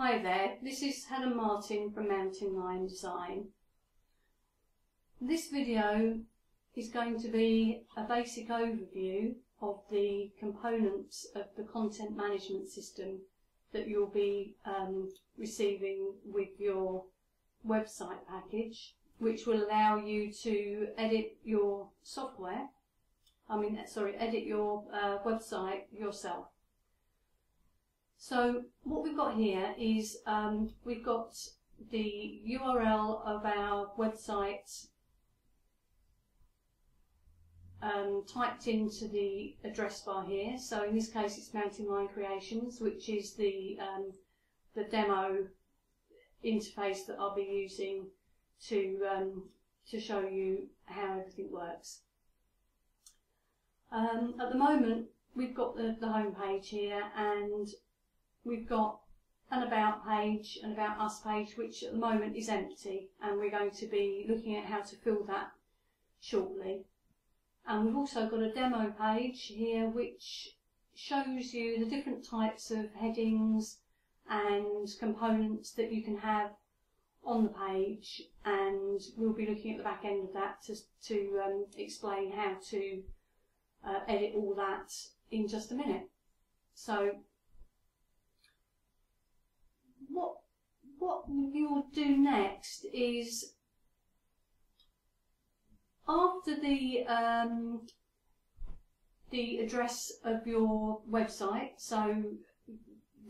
Hi there, this is Helen Martin from Mountain Lion Design. This video is going to be a basic overview of the components of the content management system that you'll be receiving with your website package, which will allow you to edit your edit your website yourself. So what we've got here is we've got the URL of our website typed into the address bar here. So in this case it's Mountain Lion Creations, which is the demo interface that I'll be using to show you how everything works. At the moment we've got the home page here, and we've got an about page, an about us page, which at the moment is empty, and we're going to be looking at how to fill that shortly. And we've also got a demo page here which shows you the different types of headings and components that you can have on the page, and we'll be looking at the back end of that to explain how to edit all that in just a minute. So what you'll do next is, after the address of your website, so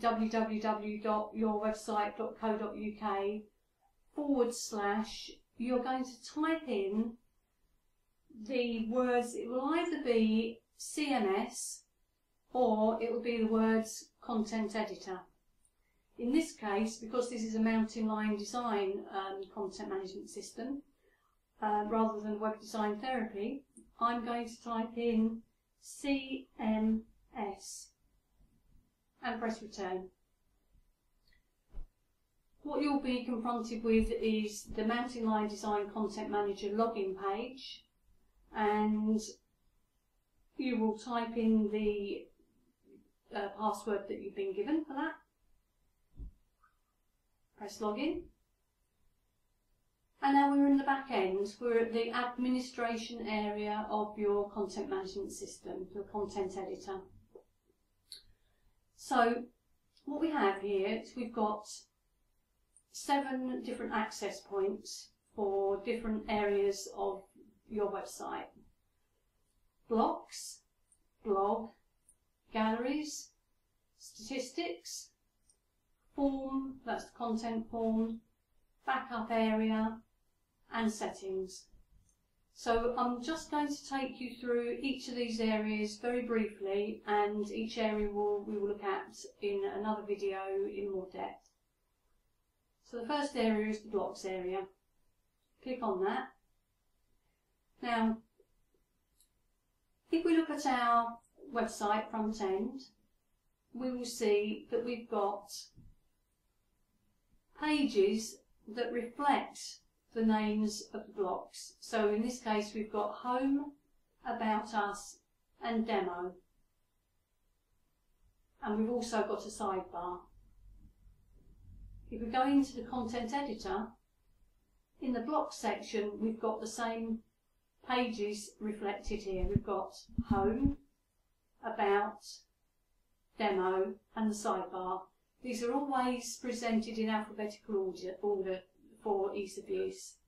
www.yourwebsite.co.uk / you're going to type in the words. It will either be CMS or it will be the words content editor. In this case, because this is a Mountain Lion Design content management system, rather than Web Design Therapy, I'm going to type in CMS and press return. What you'll be confronted with is the Mountain Lion Design Content Manager login page, and you will type in the password that you've been given for that. Press login, and now we're in the back end. We're at the administration area of your content management system, your content editor. So what we have here is we've got 7 different access points for different areas of your website: blocks, blog, galleries, statistics, form, that's the content form, backup area, and settings. So I'm just going to take you through each of these areas very briefly, and each area we will look at in another video in more depth. So the first area is the blocks area. Click on that. Now, if we look at our website front end, we will see that we've got pages that reflect the names of the blocks. So in this case we've got home, about us, and demo, and we've also got a sidebar. If we go into the content editor, in the blocks section we've got the same pages reflected here. We've got home, about, demo, and the sidebar. These are always presented in alphabetical order for ease of use.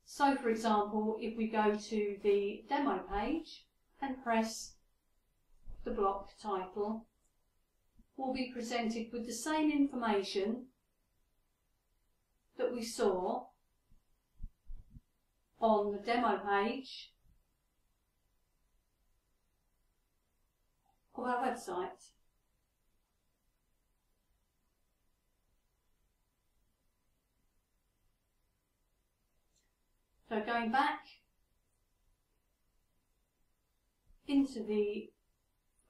So for example, if we go to the demo page and press the block title, we'll be presented with the same information that we saw on the demo page of our website. So going back into the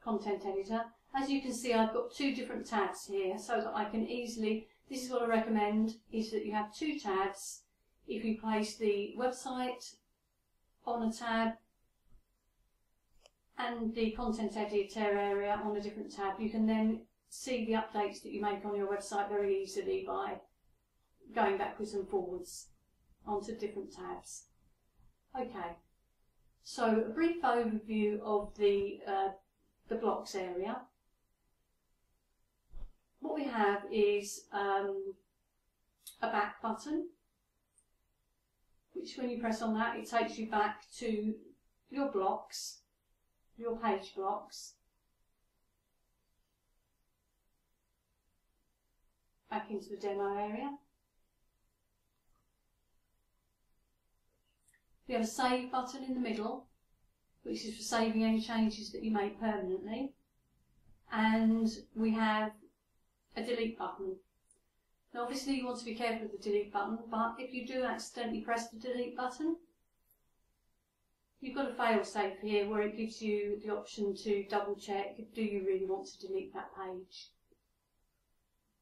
content editor, as you can see I've got 2 different tabs here, so that I can easily, this is what I recommend, is that you have 2 tabs. If you place the website on a tab and the content editor area on a different tab, you can then see the updates that you make on your website very easily by going backwards and forwards onto different tabs. Okay, so a brief overview of the blocks area. What we have is a back button, which when you press on that, it takes you back to your blocks, your page blocks, back into the demo area. We have a save button in the middle, which is for saving any changes that you make permanently, and we have a delete button. Now obviously you want to be careful with the delete button, but if you do accidentally press the delete button, you've got a fail-safe here where it gives you the option to double check, do you really want to delete that page?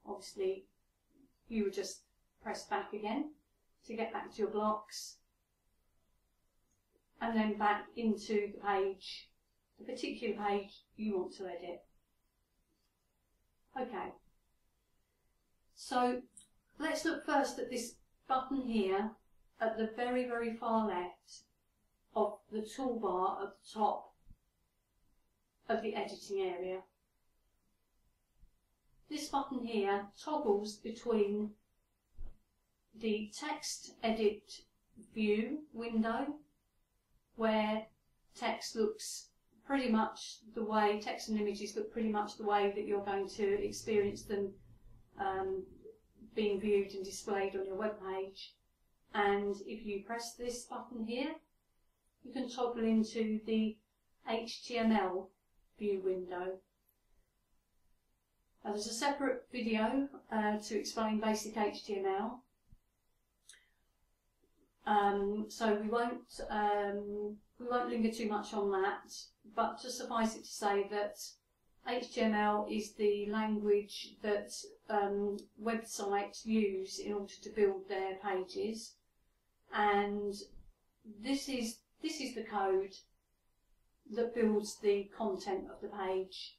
Obviously you would just press back again to get back to your blocks, and then back into the page, the particular page you want to edit. Okay, so let's look first at this button here at the very, very far left of the toolbar at the top of the editing area. This button here toggles between the text edit view window, where text looks pretty much the way, text and images look pretty much the way that you're going to experience them being viewed and displayed on your web page. And if you press this button here, you can toggle into the HTML view window. There's a separate video to explain basic HTML, so we won't linger too much on that, but just suffice it to say that HTML is the language that websites use in order to build their pages, and this is the code that builds the content of the page.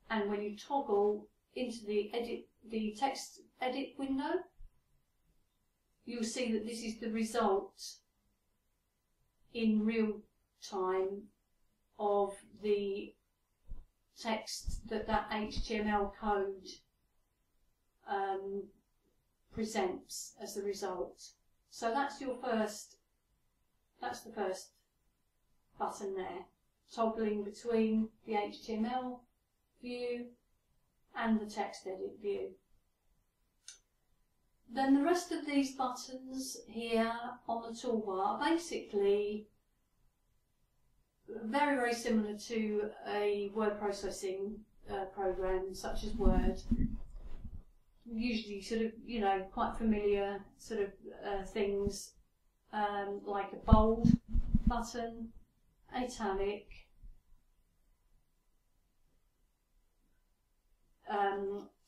And when you toggle into the text edit window, you'll see that this is the result in real time of the text that HTML code presents as the result. So that's the first button there, toggling between the HTML view and the text edit view. Then the rest of these buttons here on the toolbar are basically very, very similar to a word processing program such as Word. Usually sort of, you know, quite familiar sort of things like a bold button, italic,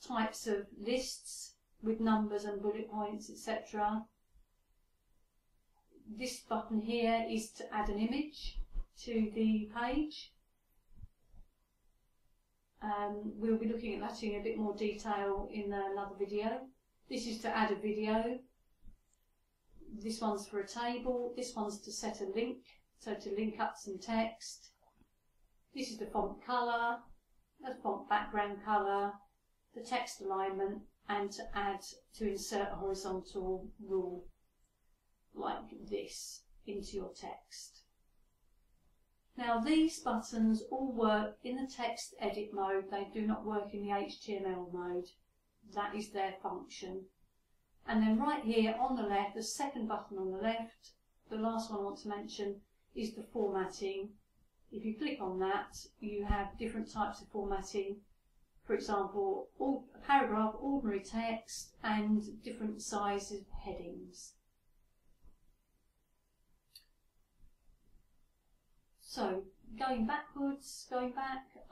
types of lists with numbers and bullet points, etc. This button here is to add an image to the page. We'll be looking at that in a bit more detail in another video. This is to add a video. This one's for a table. This one's to set a link, so to link up some text. This is the font colour, the font background colour, the text alignment, and to insert a horizontal rule like this into your text. Now these buttons all work in the text edit mode, they do not work in the HTML mode. That is their function. And then right here on the left, the second button on the left, the last one I want to mention, is the formatting. If you click on that, you have different types of formatting. For example, a paragraph, ordinary text, and different sizes of headings. So, going back,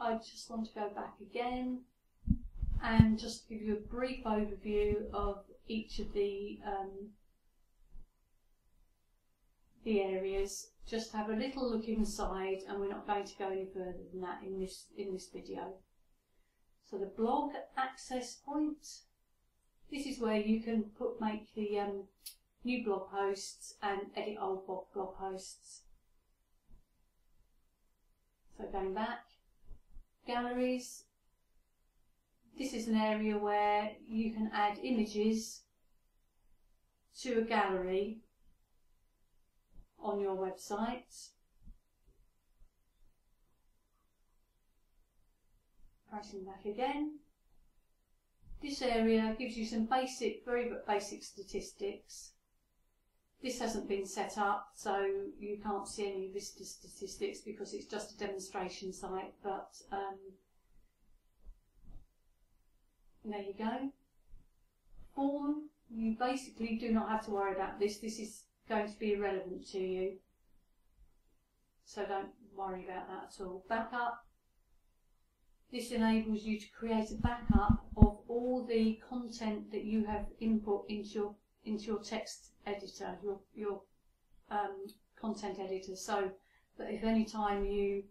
I just want to go back again and just give you a brief overview of each of the areas. Just have a little look inside, and we're not going to go any further than that in this video. So the blog access point, this is where you can make the new blog posts and edit old blog posts. So going back, galleries, this is an area where you can add images to a gallery on your website. Pressing back again. This area gives you some very basic statistics. This hasn't been set up, so you can't see any of this statistics because it's just a demonstration site, but there you go. Form, you basically do not have to worry about this. This is going to be irrelevant to you, so don't worry about that at all. Backup. This enables you to create a backup of all the content that you have input into your text editor, your content editor, so that if any time you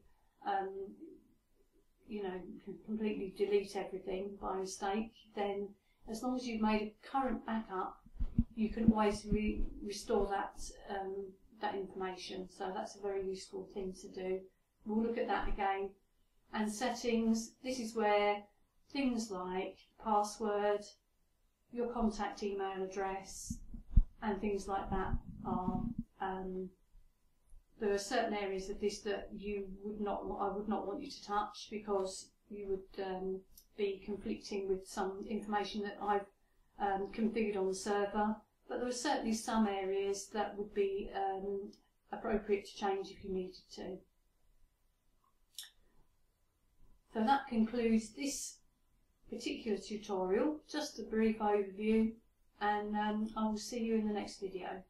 completely delete everything by mistake, then as long as you've made a current backup, you can always restore that information. So that's a very useful thing to do. We'll look at that again. And settings, this is where things like password, your contact email address, and things like that are. There are certain areas of this that I would not want you to touch, because you would be conflicting with some information that I've configured on the server. But there are certainly some areas that would be appropriate to change if you needed to. So that concludes this particular tutorial, just a brief overview, and I will see you in the next video.